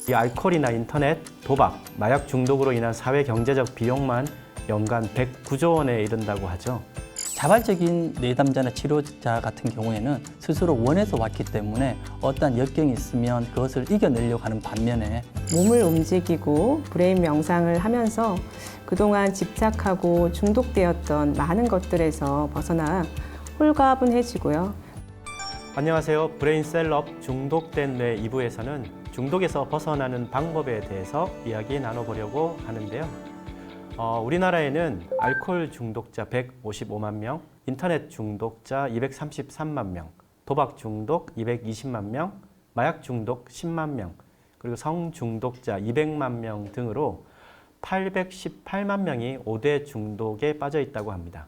이 알코올이나 인터넷, 도박, 마약 중독으로 인한 사회 경제적 비용만 연간 109조 원에 이른다고 하죠. 자발적인 내담자나 치료자 같은 경우에는 스스로 원해서 왔기 때문에 어떠한 역경이 있으면 그것을 이겨내려고 하는 반면에 몸을 움직이고 브레인 명상을 하면서 그동안 집착하고 중독되었던 많은 것들에서 벗어나 홀가분해지고요. 안녕하세요. 브레인 셀럽 중독된 뇌 2부에서는 중독에서 벗어나는 방법에 대해서 이야기 나눠보려고 하는데요. 우리나라에는 알코올 중독자 155만 명, 인터넷 중독자 233만 명, 도박 중독 220만 명, 마약 중독 10만 명, 그리고 성 중독자 200만 명 등으로 818만 명이 5대 중독에 빠져 있다고 합니다.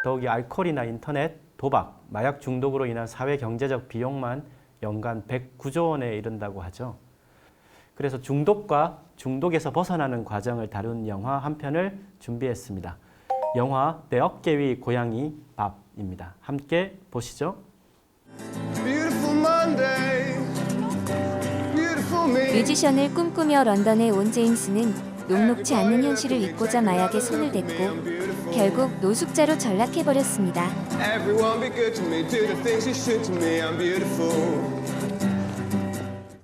더욱이 알코올이나 인터넷, 도박, 마약 중독으로 인한 사회 경제적 비용만 연간 109조 원에 이른다고 하죠. 그래서 중독과 중독에서 벗어나는 과정을 다룬 영화 한 편을 준비했습니다. 영화 내 어깨 위 고양이 밥입니다. 함께 보시죠. 뮤지션을 꿈꾸며 런던에 온 제임스는 녹록지 않는 현실을 잊고자 마약에 손을 댔고 결국 노숙자로 전락해버렸습니다.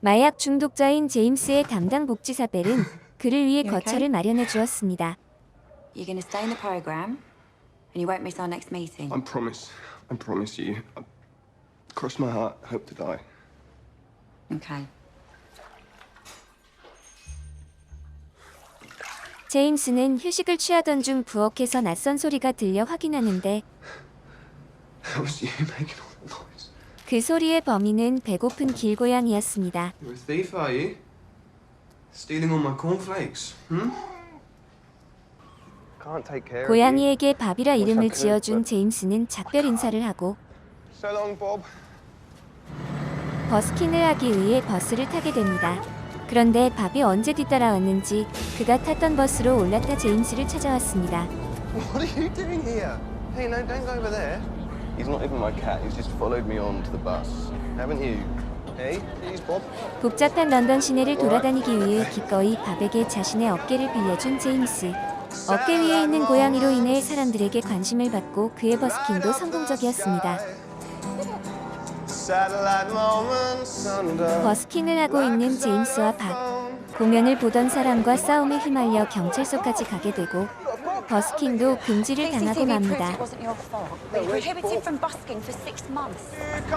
마약 중독자인 제임스의 담당 복지사 벨은 그를 위해 거처를 마련해 주었습니다. You're going to stay in the program, and you won't miss our next meeting. I promise you. Cross my heart, hope to die. Okay. 제임스는 휴식을 취하던 중 부엌에서 낯선 소리가 들려 확인하는데 That was you making all that noise. 그 소리의 범인은 배고픈 길고양이였습니다. You're a thief, are you? Stealing all my cornflakes, Can't take care of you. 고양이에게 밥이라 이름을 지어준 제임스는 작별 인사를 하고 So long, Bob. 버스킹을 하기 위해 버스를 타게 됩니다. 그런데 밥이 언제 뒤따라왔는지 그가 탔던 버스로 올랐다 제임스를 찾아왔습니다. What are you doing here? Hey, no, don't go over there. He's not even my cat. He's just followed me on to the bus. Haven't you? Hey, please, Bob. 복잡한 런던 시내를 돌아다니기 위해 기꺼이 밥에게 자신의 어깨를 빌려준 제임스. 어깨 위에 있는 고양이로 인해 사람들에게 관심을 받고 그의 버스킹도 성공적이었습니다. 버스킹을 하고 있는 제임스와 밥. 공연을 보던 사람과 싸움에 휘말려 경찰서까지 가게 되고 버스킹도 금지를 당하고 맙니다.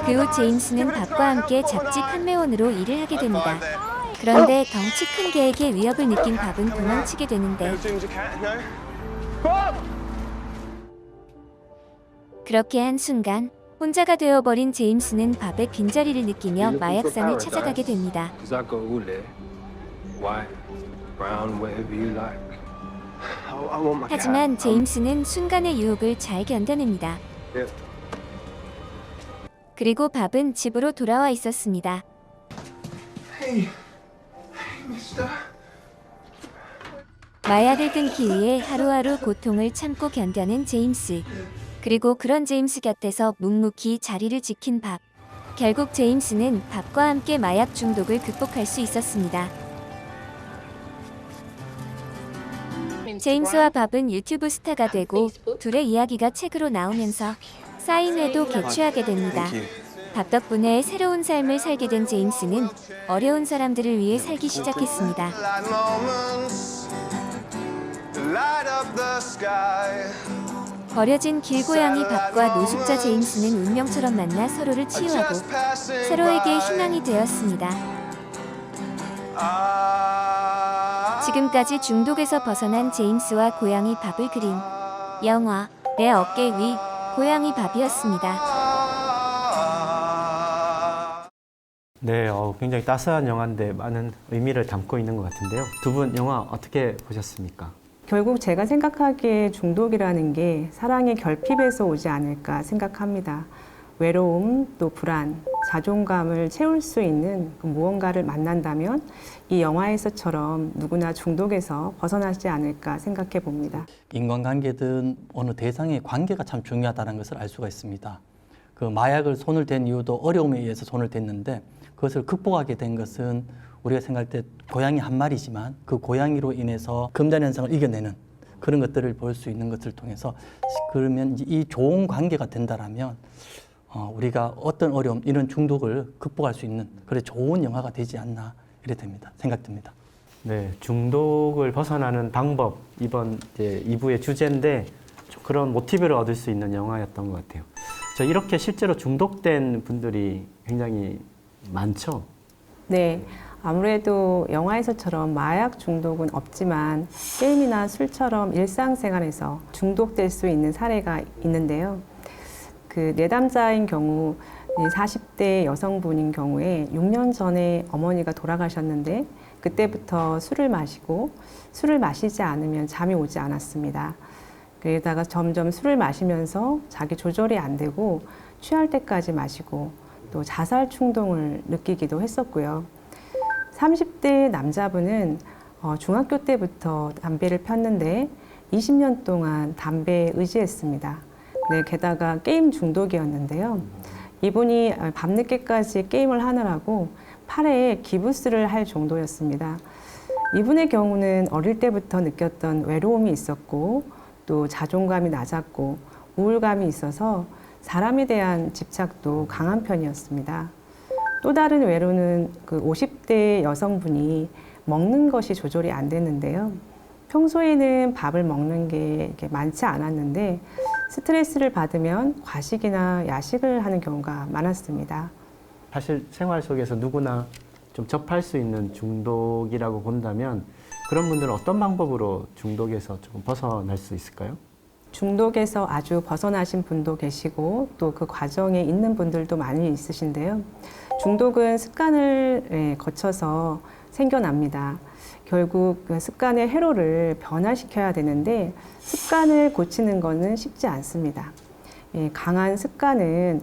그 후 제임스는 밥과 함께 잡지 판매원으로 일을 하게 됩니다. 그런데 덩치 큰 개에게 위협을 느낀 밥은 도망치게 되는데 그렇게 한순간 혼자가 되어버린 제임스는 밥의 빈자리를 느끼며 마약상을 찾아가게 됩니다. 하지만 제임스는 순간의 유혹을 잘 견뎌냅니다. 그리고 밥은 집으로 돌아와 있었습니다. 마약을 끊기 위해 하루하루 고통을 참고 견뎌낸 제임스. 그리고 그런 제임스 곁에서 묵묵히 자리를 지킨 밥. 결국 제임스는 밥과 함께 마약 중독을 극복할 수 있었습니다. 제임스와 밥은 유튜브 스타가 되고 둘의 이야기가 책으로 나오면서 사인회도 개최하게 됩니다. 밥 덕분에 새로운 삶을 살게 된 제임스는 어려운 사람들을 위해 살기 시작했습니다. 버려진 길고양이 밥과 노숙자 제임스는 운명처럼 만나 서로를 치유하고 서로에게 희망이 되었습니다. 지금까지 중독에서 벗어난 제임스와 고양이 밥을 그린 영화 내 어깨 위 고양이 밥이었습니다. 네, 굉장히 따스한 영화인데 많은 의미를 담고 있는 것 같은데요. 두 분 영화 어떻게 보셨습니까? 결국 제가 생각하기에 중독이라는 게 사랑의 결핍에서 오지 않을까 생각합니다. 외로움, 또 불안, 자존감을 채울 수 있는 무언가를 만난다면 이 영화에서처럼 누구나 중독에서 벗어나지 않을까 생각해 봅니다. 인간관계든 어느 대상의 관계가 참 중요하다는 것을 알 수가 있습니다. 그 마약을 손을 댄 이유도 어려움에 의해서 손을 댔는데 그것을 극복하게 된 것은 우리가 생각할 때 고양이 한 마리지만 그 고양이로 인해서 금단 현상을 이겨내는 그런 것들을 볼 수 있는 것을 통해서 그러면 이제 이 좋은 관계가 된다라면 우리가 어떤 어려움, 이런 중독을 극복할 수 있는 그래 좋은 영화가 되지 않나 이래 됩니다. 생각됩니다. 네, 중독을 벗어나는 방법 이번 이제 2부의 주제인데 좀 그런 모티브를 얻을 수 있는 영화였던 것 같아요. 저 이렇게 실제로 중독된 분들이 굉장히 많죠. 네, 아무래도 영화에서처럼 마약 중독은 없지만 게임이나 술처럼 일상생활에서 중독될 수 있는 사례가 있는데요. 그 내담자인 경우 40대 여성분인 경우에 6년 전에 어머니가 돌아가셨는데 그때부터 술을 마시고 술을 마시지 않으면 잠이 오지 않았습니다. 그러다가 점점 술을 마시면서 자기 조절이 안 되고 취할 때까지 마시고 또 자살 충동을 느끼기도 했었고요. 30대 남자분은 중학교 때부터 담배를 폈는데 20년 동안 담배에 의지했습니다. 네, 게다가 게임 중독이었는데요. 이분이 밤늦게까지 게임을 하느라고 팔에 기부스를 할 정도였습니다. 이분의 경우는 어릴 때부터 느꼈던 외로움이 있었고 또 자존감이 낮았고 우울감이 있어서 사람에 대한 집착도 강한 편이었습니다. 또 다른 외로는 그 50대 여성분이 먹는 것이 조절이 안 됐는데요. 평소에는 밥을 먹는 게 이렇게 많지 않았는데 스트레스를 받으면 과식이나 야식을 하는 경우가 많았습니다. 사실 생활 속에서 누구나 좀 접할 수 있는 중독이라고 본다면 그런 분들은 어떤 방법으로 중독에서 조금 벗어날 수 있을까요? 중독에서 아주 벗어나신 분도 계시고 또 그 과정에 있는 분들도 많이 있으신데요. 중독은 습관을 거쳐서 생겨납니다. 결국 그 습관의 회로를 변화시켜야 되는데 습관을 고치는 것은 쉽지 않습니다. 강한 습관은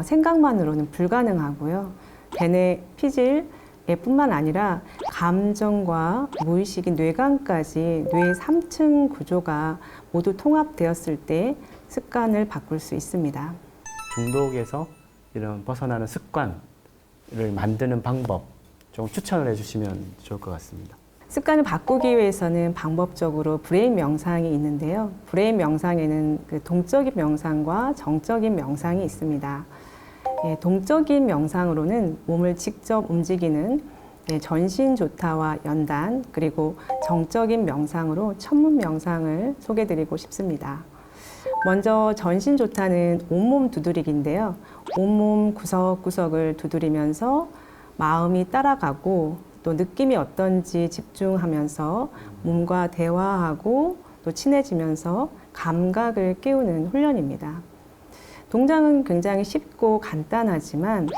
생각만으로는 불가능하고요. 대뇌 피질 뿐만 아니라 감정과 무의식인 뇌관까지 뇌 3층 구조가 모두 통합되었을 때 습관을 바꿀 수 있습니다. 중독에서 이런 벗어나는 습관을 만드는 방법 좀 추천을 해주시면 좋을 것 같습니다. 습관을 바꾸기 위해서는 방법적으로 브레인 명상이 있는데요. 브레인 명상에는 그 동적인 명상과 정적인 명상이 있습니다. 동적인 명상으로는 몸을 직접 움직이는 전신조타와 연단, 그리고 정적인 명상으로 천문 명상을 소개드리고 싶습니다. 먼저 전신조타는 온몸 두드리기인데요. 온몸 구석구석을 두드리면서 마음이 따라가고 또 느낌이 어떤지 집중하면서 몸과 대화하고 또 친해지면서 감각을 깨우는 훈련입니다. 동작은 굉장히 쉽고 간단하지만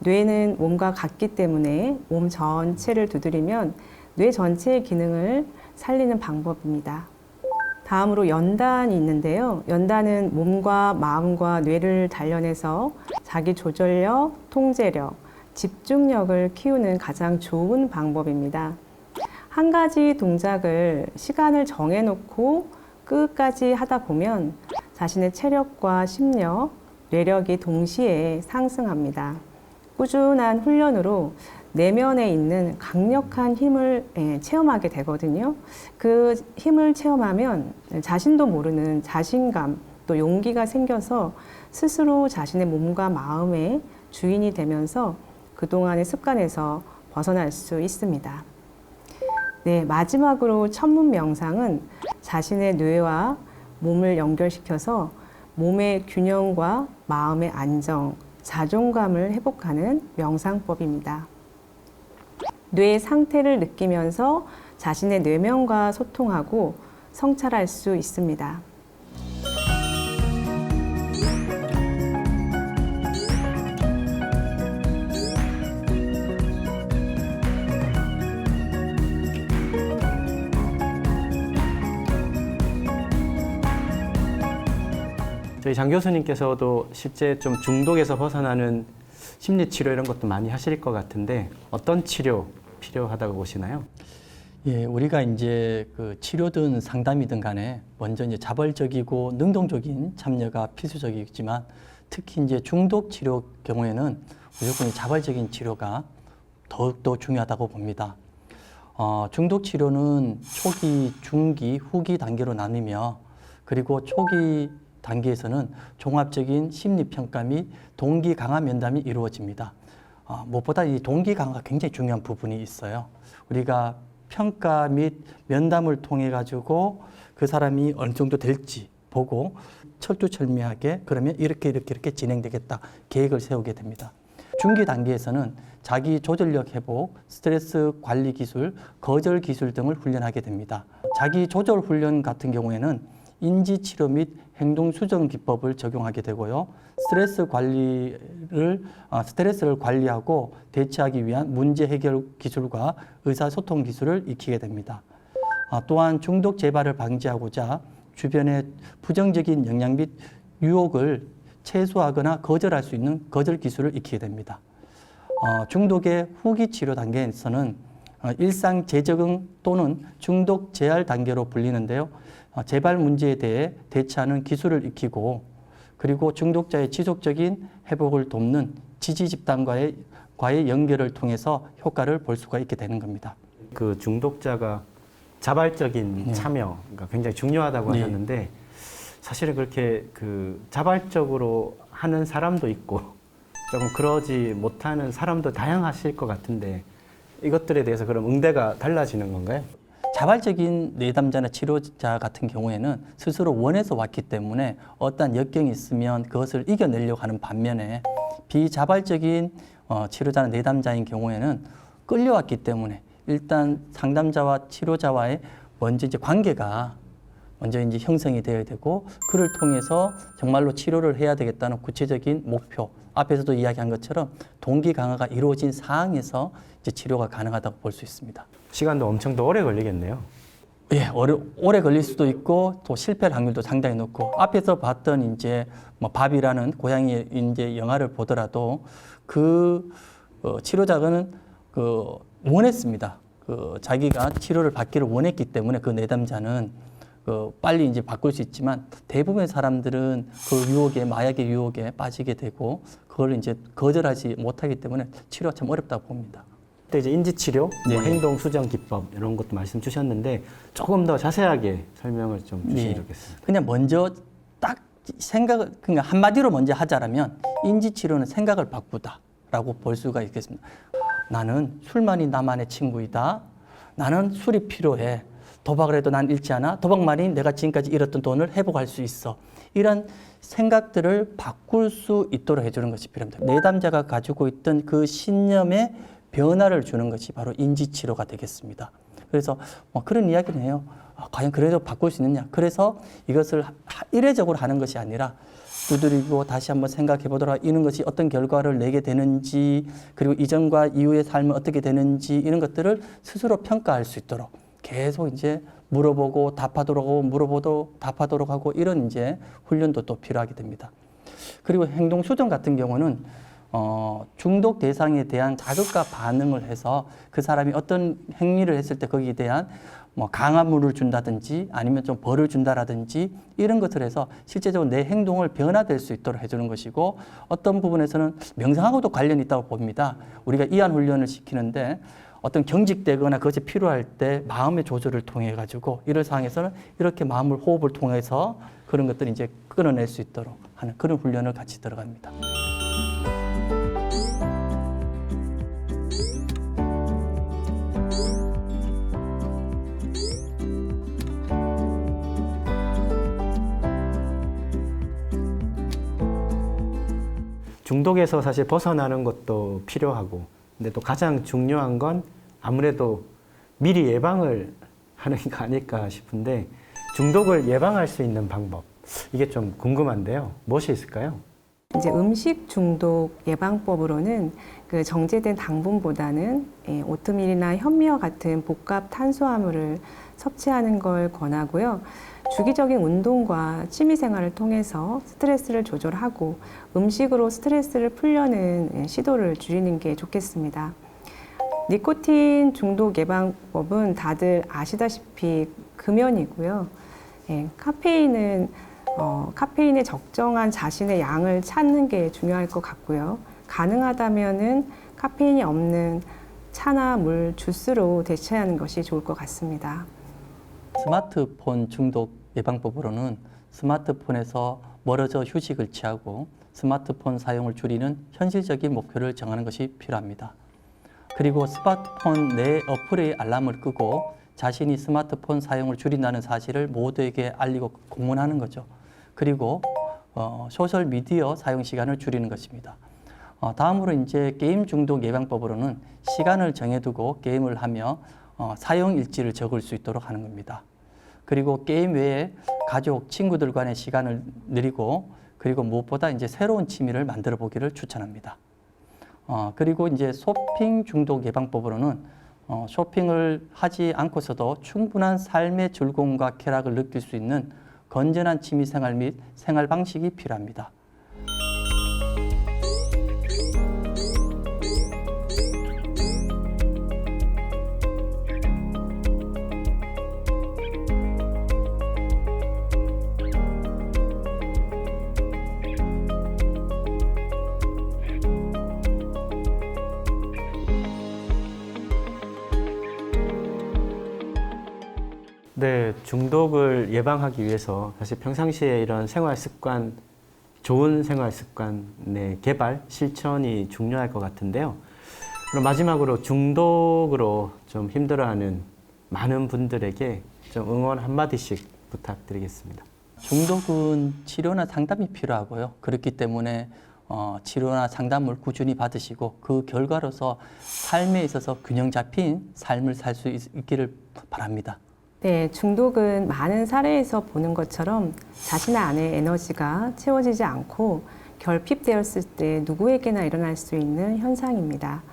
뇌는 몸과 같기 때문에 몸 전체를 두드리면 뇌 전체의 기능을 살리는 방법입니다. 다음으로 연단이 있는데요. 연단은 몸과 마음과 뇌를 단련해서 자기 조절력, 통제력, 집중력을 키우는 가장 좋은 방법입니다. 한 가지 동작을 시간을 정해놓고 끝까지 하다 보면 자신의 체력과 심력, 뇌력이 동시에 상승합니다. 꾸준한 훈련으로 내면에 있는 강력한 힘을 체험하게 되거든요. 그 힘을 체험하면 자신도 모르는 자신감, 또 용기가 생겨서 스스로 자신의 몸과 마음의 주인이 되면서 그동안의 습관에서 벗어날 수 있습니다. 네, 마지막으로 천문 명상은 자신의 뇌와 몸을 연결시켜서 몸의 균형과 마음의 안정, 자존감을 회복하는 명상법입니다. 뇌의 상태를 느끼면서 자신의 뇌면과 소통하고 성찰할 수 있습니다. 저희 장 교수님께서도 실제 좀 중독에서 벗어나는 심리 치료 이런 것도 많이 하실 것 같은데 어떤 치료 필요하다고 보시나요? 예, 우리가 이제 그 치료든 상담이든 간에 먼저 이제 자발적이고 능동적인 참여가 필수적이지만 특히 이제 중독 치료 경우에는 무조건 자발적인 치료가 더욱더 중요하다고 봅니다. 중독 치료는 초기, 중기, 후기 단계로 나뉘며 그리고 초기 단계에서는 종합적인 심리평가 및 동기 강화 면담이 이루어집니다. 무엇보다 이 동기 강화가 굉장히 중요한 부분이 있어요. 우리가 평가 및 면담을 통해 가지고 그 사람이 어느 정도 될지 보고 철두철미하게 그러면 이렇게 진행되겠다 계획을 세우게 됩니다. 중기 단계에서는 자기 조절력 회복, 스트레스 관리 기술, 거절 기술 등을 훈련하게 됩니다. 자기 조절 훈련 같은 경우에는 인지 치료 및 행동 수정 기법을 적용하게 되고요. 스트레스를 관리하고 대처하기 위한 문제 해결 기술과 의사소통 기술을 익히게 됩니다. 또한 중독 재발을 방지하고자 주변의 부정적인 영향 및 유혹을 최소화하거나 거절할 수 있는 거절 기술을 익히게 됩니다. 중독의 후기 치료 단계에서는 일상 재적응 또는 중독 재활 단계로 불리는데요. 재발 문제에 대해 대처하는 기술을 익히고 그리고 중독자의 지속적인 회복을 돕는 지지 집단과의 연결을 통해서 효과를 볼 수가 있게 되는 겁니다. 그 중독자가 자발적인 참여가 굉장히 중요하다고 하셨는데 사실은 그렇게 그 자발적으로 하는 사람도 있고 조금 그러지 못하는 사람도 다양하실 것 같은데 이것들에 대해서 그럼 응대가 달라지는 건가요? 자발적인 내담자나 치료자 같은 경우에는 스스로 원해서 왔기 때문에 어떠한 역경이 있으면 그것을 이겨내려고 하는 반면에 비자발적인 치료자나 내담자인 경우에는 끌려왔기 때문에 일단 상담자와 치료자와의 먼저 이제 관계가 먼저 이제 형성이 되어야 되고 그를 통해서 정말로 치료를 해야 되겠다는 구체적인 목표, 앞에서도 이야기한 것처럼 동기 강화가 이루어진 상황에서 이제 치료가 가능하다고 볼 수 있습니다. 시간도 엄청 더 오래 걸리겠네요. 예, 오래 걸릴 수도 있고 또 실패할 확률도 상당히 높고 앞에서 봤던 이제 뭐 밥이라는 고양이 이제 영화를 보더라도 그 치료자는 원했습니다. 자기가 치료를 받기를 원했기 때문에 그 내담자는 빨리 이제 바꿀 수 있지만 대부분의 사람들은 그 유혹에 마약의 유혹에 빠지게 되고 그걸 이제 거절하지 못하기 때문에 치료가 참 어렵다고 봅니다. 그때 이제 인지치료, 네. 행동 수정 기법 이런 것도 말씀 주셨는데 조금 더 자세하게 설명을 좀 주시면 좋겠습니다. 그냥 먼저 딱 그러니까 한마디로 먼저 하자라면 인지치료는 생각을 바꾸다라고 볼 수가 있겠습니다. 나는 술만이 나만의 친구이다. 나는 술이 필요해. 도박을 해도 난 잃지 않아. 도박만이 내가 지금까지 잃었던 돈을 회복할 수 있어. 이런 생각들을 바꿀 수 있도록 해주는 것이 필요합니다. 내담자가 가지고 있던 그 신념에 변화를 주는 것이 바로 인지치료가 되겠습니다. 그래서 그런 이야기를 해요. 과연 그래도 바꿀 수 있느냐. 그래서 이것을 이례적으로 하는 것이 아니라 두드리고 다시 한번 생각해 보도록 이런 것이 어떤 결과를 내게 되는지 그리고 이전과 이후의 삶은 어떻게 되는지 이런 것들을 스스로 평가할 수 있도록 계속 이제 물어보고 답하도록 하고 물어보고 답하도록 하고 이런 이제 훈련도 또 필요하게 됩니다. 그리고 행동 수정 같은 경우는 중독 대상에 대한 자극과 반응을 해서 그 사람이 어떤 행위를 했을 때 거기에 대한 강화물을 준다든지 아니면 좀 벌을 준다라든지 이런 것을 해서 실제적으로 내 행동을 변화될 수 있도록 해주는 것이고 어떤 부분에서는 명상하고도 관련이 있다고 봅니다. 우리가 이완 훈련을 시키는데 어떤 경직되거나 그것이 필요할 때 마음의 조절을 통해 가지고 이런 상황에서는 이렇게 마음을 호흡을 통해서 그런 것들을 이제 끊어낼 수 있도록 하는 그런 훈련을 같이 들어갑니다. 중독에서 사실 벗어나는 것도 필요하고 근데 또 가장 중요한 건 아무래도 미리 예방을 하는 게 아닐까 싶은데 중독을 예방할 수 있는 방법 이게 좀 궁금한데요. 무엇이 있을까요? 이제 음식 중독 예방법으로는 그 정제된 당분보다는 오트밀이나 현미와 같은 복합 탄수화물을 섭취하는 걸 권하고요. 주기적인 운동과 취미 생활을 통해서 스트레스를 조절하고 음식으로 스트레스를 풀려는 시도를 줄이는 게 좋겠습니다. 니코틴 중독 예방법은 다들 아시다시피 금연이고요. 카페인의 적정한 자신의 양을 찾는 게 중요할 것 같고요. 가능하다면은 카페인이 없는 차나 물, 주스로 대체하는 것이 좋을 것 같습니다. 스마트폰 중독 예방법으로는 스마트폰에서 멀어져 휴식을 취하고 스마트폰 사용을 줄이는 현실적인 목표를 정하는 것이 필요합니다. 그리고 스마트폰 내 어플의 알람을 끄고 자신이 스마트폰 사용을 줄인다는 사실을 모두에게 알리고 공문하는 거죠. 그리고 소셜미디어 사용 시간을 줄이는 것입니다. 다음으로 이제 게임 중독 예방법으로는 시간을 정해두고 게임을 하며 사용 일지를 적을 수 있도록 하는 겁니다. 그리고 게임 외에 가족, 친구들 간의 시간을 늘리고 그리고 무엇보다 이제 새로운 취미를 만들어 보기를 추천합니다. 그리고 이제 쇼핑 중독 예방법으로는 쇼핑을 하지 않고서도 충분한 삶의 즐거움과 쾌락을 느낄 수 있는 건전한 취미 생활 및 생활 방식이 필요합니다. 네, 중독을 예방하기 위해서 사실 평상시에 이런 생활 습관, 좋은 생활 습관의 개발, 실천이 중요할 것 같은데요. 그럼 마지막으로 중독으로 좀 힘들어하는 많은 분들에게 좀 응원 한마디씩 부탁드리겠습니다. 중독은 치료나 상담이 필요하고요. 그렇기 때문에 치료나 상담을 꾸준히 받으시고 그 결과로서 삶에 있어서 균형 잡힌 삶을 살 수 있기를 바랍니다. 네, 중독은 많은 사례에서 보는 것처럼 자신 안의 에너지가 채워지지 않고 결핍되었을 때 누구에게나 일어날 수 있는 현상입니다.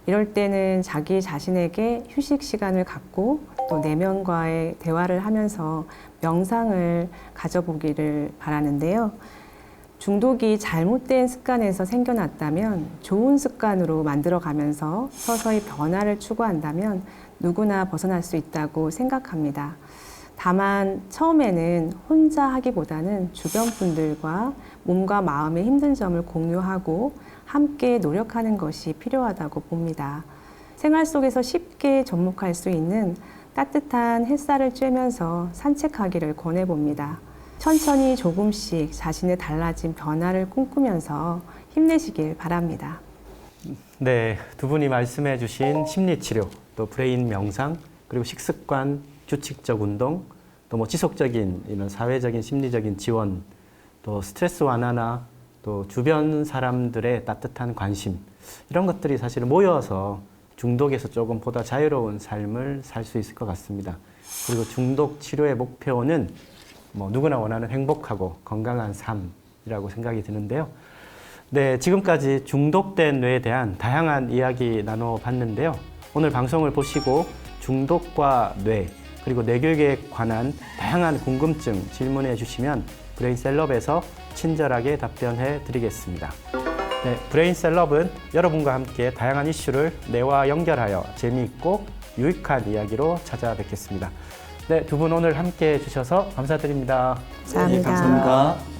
이럴 때는 자기 자신에게 휴식 시간을 갖고 또 내면과의 대화를 하면서 명상을 가져보기를 바라는데요. 중독이 잘못된 습관에서 생겨났다면 좋은 습관으로 만들어가면서 서서히 변화를 추구한다면 누구나 벗어날 수 있다고 생각합니다. 다만 처음에는 혼자 하기보다는 주변 분들과 몸과 마음의 힘든 점을 공유하고 함께 노력하는 것이 필요하다고 봅니다. 생활 속에서 쉽게 접목할 수 있는 따뜻한 햇살을 쬐면서 산책하기를 권해봅니다. 천천히 조금씩 자신의 달라진 변화를 꿈꾸면서 힘내시길 바랍니다. 네, 두 분이 말씀해 주신 심리치료, 또 브레인 명상, 그리고 식습관, 규칙적 운동, 또 뭐 지속적인 이런 사회적인 심리적인 지원, 또 스트레스 완화나 또 주변 사람들의 따뜻한 관심, 이런 것들이 사실 모여서 중독에서 조금 보다 자유로운 삶을 살 수 있을 것 같습니다. 그리고 중독 치료의 목표는 뭐 누구나 원하는 행복하고 건강한 삶이라고 생각이 드는데요. 네, 지금까지 중독된 뇌에 대한 다양한 이야기 나눠봤는데요. 오늘 방송을 보시고 중독과 뇌, 그리고 뇌교육에 관한 다양한 궁금증 질문해 주시면 브레인셀럽에서 친절하게 답변해 드리겠습니다. 네, 브레인셀럽은 여러분과 함께 다양한 이슈를 뇌와 연결하여 재미있고 유익한 이야기로 찾아뵙겠습니다. 네, 두 분 오늘 함께 해주셔서 감사드립니다. 감사합니다. 감사합니다.